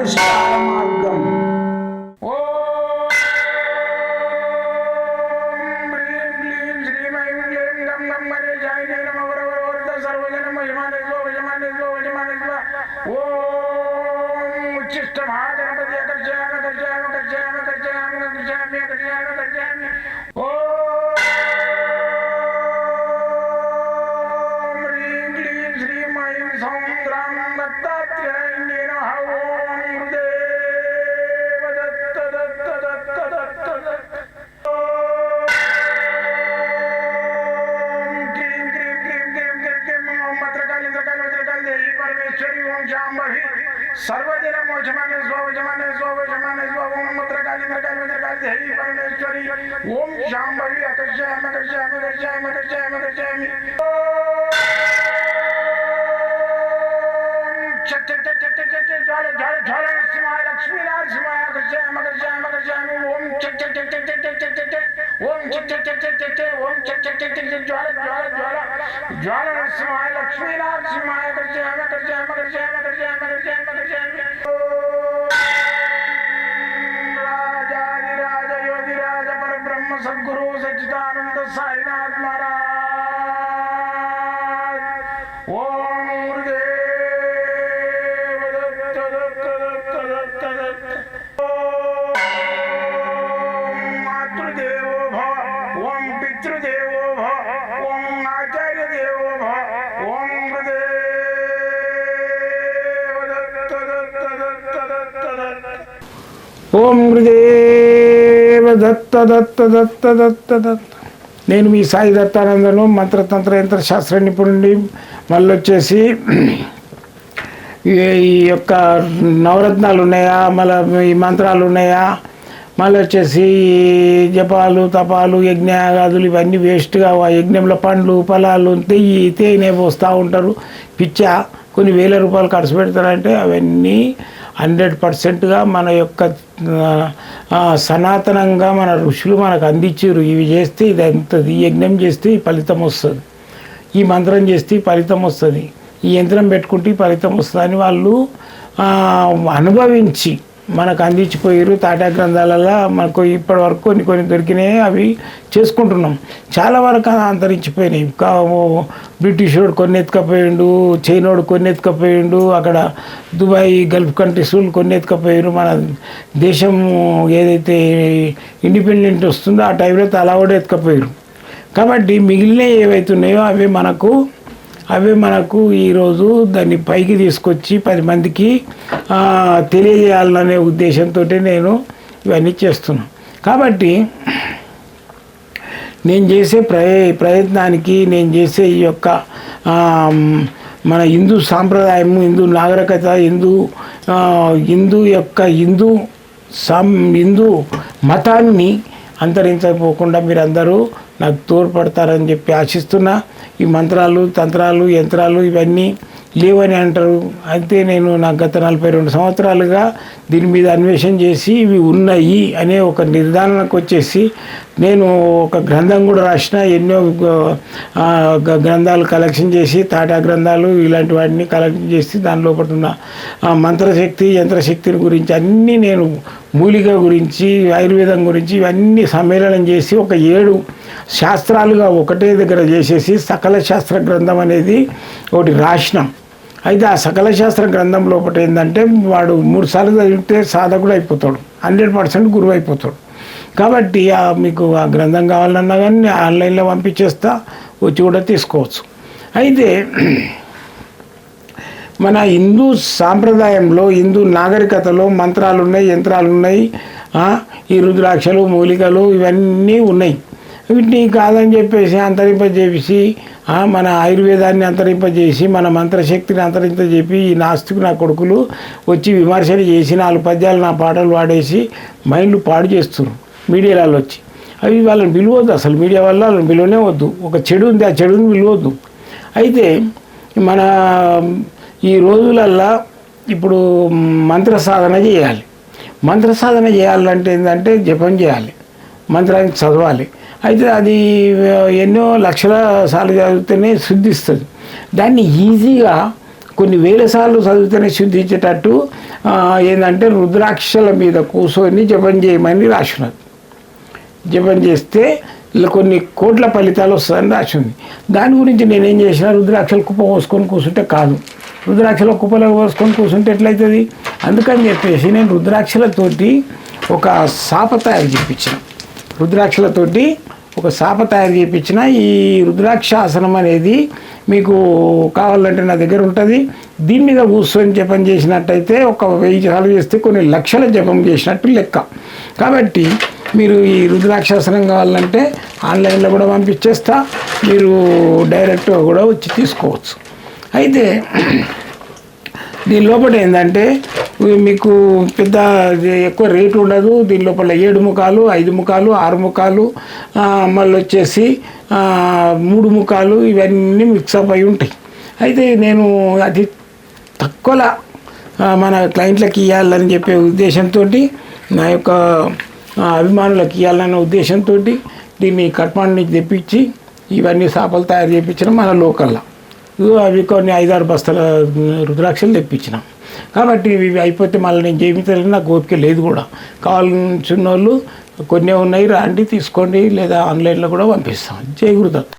పరిష్కార మార్గం. सर्वदिन मोचमाने स्वजमाने स्वजमाने स्वम मत्रकाली मत्रकाली मत्रकाली देवी परमेश्वरी ओम शांभवी अकर्षयामि अकर्षयामि अकर्षयामि अकर्षयामि अकर्षयामि चट चट चट चट चट ज्वाल ज्वाल ज्वाल नरसिंहाय लक्ष्मी नरसिंहाय अकर्षयामि अकर्षयामि अकर्षयामि ओम चट चट चट चट चट चट चट ओम चट चट चट चट चट ओम चट चट चट चट ज्वाल ज्वाल ज्वाल ज्वाल नरसिंहाय लक्ष्मी नरसिंहाय अकर्षयामि अकर्षयामि अकर्षयामि अकर्षयामि अकर्षयामि अकर्षयामि राजाधिराज योगिराज परब्रह्म सद्गुरु सच्चिदानंद साईनाथ महाराज ओम गुरुदेव दत्त दत्त दत्त दत्त दत्त ओम मातृदेवो भव ओम पितृदेवो भव ओम आचार्य देवो भव ओम गुरुदेव दत्त दत्त दत्त दत्त दत्त ఓం గురుదేవ దత్త దత్త దత్త దత్త దత్త. నేను మీ సాయి దత్తానందను, మంత్రతంత్ర యంత్ర శాస్త్ర నిపుణుడి. మళ్ళీ వచ్చేసి ఈ యొక్క నవరత్నాలు ఉన్నాయా, మళ్ళీ ఈ మంత్రాలు ఉన్నాయా, మళ్ళీ వచ్చేసి జపాలు తపాలు యజ్ఞయాగాదులు ఇవన్నీ వేస్ట్గా యజ్ఞంలో పండ్లు ఫలాలు తేనె పోస్తూ ఉంటారు. పిచ్చా కొన్ని వేల రూపాయలు ఖర్చు పెడతారంటే అవన్నీ 100%గా మన యొక్క సనాతనంగా మన ఋషులు మనకు అందించారు. ఇవి చేస్తే ఇది ఎంతది, ఈ యజ్ఞం చేస్తే ఈ ఫలితం వస్తుంది, ఈ మంత్రం చేస్తే ఈ ఫలితం వస్తుంది, ఈ యంత్రం పెట్టుకుంటే ఈ ఫలితం వస్తుంది అని వాళ్ళు అనుభవించి మనకు అందించిపోయారు. తాటా గ్రంథాలలో మనకు ఇప్పటి వరకు కొన్ని కొన్ని దొరికినాయి, అవి చేసుకుంటున్నాం. చాలా వరకు అంతరించిపోయినాయి. బ్రిటిషోడు కొన్ని ఎత్తుకపోయిండు, చైనోడు కొన్ని ఎత్తుకపోయిండు, అక్కడ దుబాయ్ గల్ఫ్ కంట్రీస్ కొన్ని ఎత్తుకపోయారు. మన దేశం ఏదైతే ఇండిపెండెంట్ వస్తుందో ఆ టైంలో తలా కూడా ఎత్తుకపోయారు. కాబట్టి మిగిలినవి ఏవైతున్నాయో అవే మనకు ఈరోజు దాన్ని పైకి తీసుకొచ్చి 10 మందికి తెలియజేయాలనే ఉద్దేశంతో నేను ఇవన్నీ చేస్తున్నాను. కాబట్టి నేను చేసే ప్రయత్నానికి, నేను చేసే ఈ యొక్క మన హిందూ సాంప్రదాయము, హిందూ నాగరికత, హిందూ మతాన్ని అంతరించకపోకుండా మీరందరూ నాకు తోడ్పడతారని చెప్పి ఆశిస్తున్నా. ఈ మంత్రాలు తంత్రాలు యంత్రాలు ఇవన్నీ లేవని అంటారు. అయితే నేను నాకు గత 42 సంవత్సరాలుగా దీని మీద అన్వేషణ చేసి ఇవి ఉన్నాయి అనే ఒక నిర్ధారణకు వచ్చేసి నేను ఒక గ్రంథం కూడా రాసిన. ఎన్నో గ్రంథాలు కలెక్షన్ చేసి, తాటా గ్రంథాలు ఇలాంటి వాటిని కలెక్షన్ చేసి దాని లోపల ఉన్న మంత్రశక్తి యంత్రశక్తిని గురించి అన్నీ నేను మూలిక గురించి ఆయుర్వేదం గురించి ఇవన్నీ సమ్మేళనం చేసి ఒక 7 శాస్త్రాలుగా ఒకటే దగ్గర చేసేసి సకల శాస్త్ర గ్రంథం అనేది ఒకటి రాసినాం. అయితే ఆ సకల శాస్త్ర గ్రంథం లోపల ఏంటంటే వాడు 3 సార్లు చదివితే సాధకుడు అయిపోతాడు, 100% గురువు అయిపోతాడు. కాబట్టి మీకు ఆ గ్రంథం కావాలన్నా కానీ ఆన్లైన్లో పంపించేస్తా, వచ్చి కూడా తీసుకోవచ్చు. అయితే మన హిందూ సాంప్రదాయంలో, హిందూ నాగరికతలో మంత్రాలు ఉన్నాయి, యంత్రాలు ఉన్నాయి, ఈ రుద్రాక్షలు మూలికలు ఇవన్నీ ఉన్నాయి. వీటిని కాదని చెప్పేసి అంతరింపజేసి మన ఆయుర్వేదాన్ని అంతరింపజేసి మన మంత్రశక్తిని అంతరింపజేపి ఈ నాస్తికు నా కొడుకులు వచ్చి విమర్శలు చేసి 4 పద్యాలు నా పాటలు వాడేసి మైండ్లు పాడు చేస్తున్నారు మీడియాలలో వచ్చి. అవి వాళ్ళని పిలవద్దు, అసలు మీడియా వల్ల వాళ్ళని పిలవనే వద్దు. ఒక చెడు ఉంది, ఆ చెడుని పిలవద్దు. అయితే మన ఈ రోజులల్లో ఇప్పుడు మంత్ర సాధన చేయాలి. మంత్ర సాధన చేయాలంటే ఏంటంటే జపం చేయాలి, మంత్రాన్ని చదవాలి. అయితే అది ఎన్నో లక్షల సార్లు చదివితేనే శుద్ధిస్తుంది. దాన్ని ఈజీగా కొన్ని వేల సార్లు చదివితేనే సిద్ధించేటట్టు ఏంటంటే రుద్రాక్షల మీద కూర్చొని జపం చేయమని రాసినది. జపం చేస్తే ఇలా కొన్ని కోట్ల ఫలితాలు వస్తుందని రాసింది. దాని గురించి నేనేం చేసిన, రుద్రాక్షల కుప్ప పోసుకొని కూర్చుంటే కాదు, రుద్రాక్షల కుప్పలో పోసుకొని కూర్చుంటే ఎట్లయితుంది. అందుకని చెప్పేసి నేను రుద్రాక్షలతోటి ఒక సాప తయారు చేయించిన, రుద్రాక్షలతోటి ఒక సాప తయారు చేయించిన. ఈ రుద్రాక్ష ఆసనం అనేది మీకు కావాలంటే నా దగ్గర ఉంటుంది. దీని మీద కూర్చొని జపం చేసినట్టయితే ఒక 1000 సార్లు చేస్తే కొన్ని లక్షల జపం చేసినట్టు లెక్క. కాబట్టి మీరు ఈ రుద్రాక్షాసనం కావాలంటే ఆన్లైన్లో కూడా పంపించేస్తా, మీరు డైరెక్ట్గా కూడా వచ్చి తీసుకోవచ్చు. అయితే దీని లోపల ఏంటంటే మీకు పెద్ద ఎక్కువ రేటు ఉండదు. దీని లోపల 7 ముఖాలు, 5 ముఖాలు, 6 ముఖాలు, మళ్ళీ వచ్చేసి 3 ముఖాలు, ఇవన్నీ మిక్సప్ అయి ఉంటాయి. అయితే నేను అతి తక్కువలో మన క్లయింట్లకు ఇవ్వాలని చెప్పే ఉద్దేశంతో, నా యొక్క అభిమానులకు ఇవ్వాలన్న ఉద్దేశంతో దీన్ని కట్మాండ్ నుంచి తెప్పించి ఇవన్నీ సాపలు తయారు చేయించడం మన లోకల్లో. అవి కొన్ని 5-6 బస్తాల రుద్రాక్షలు తెప్పించినాం. కాబట్టి ఇవి అయిపోతే మళ్ళీ నేను చేయించలేదు, నాకు ఓపిక లేదు కూడా. కావాల్సిన వాళ్ళు కొన్ని ఉన్నాయి, రండి తీసుకోండి, లేదా ఆన్లైన్లో కూడా పంపిస్తాం. జై గురుదత్.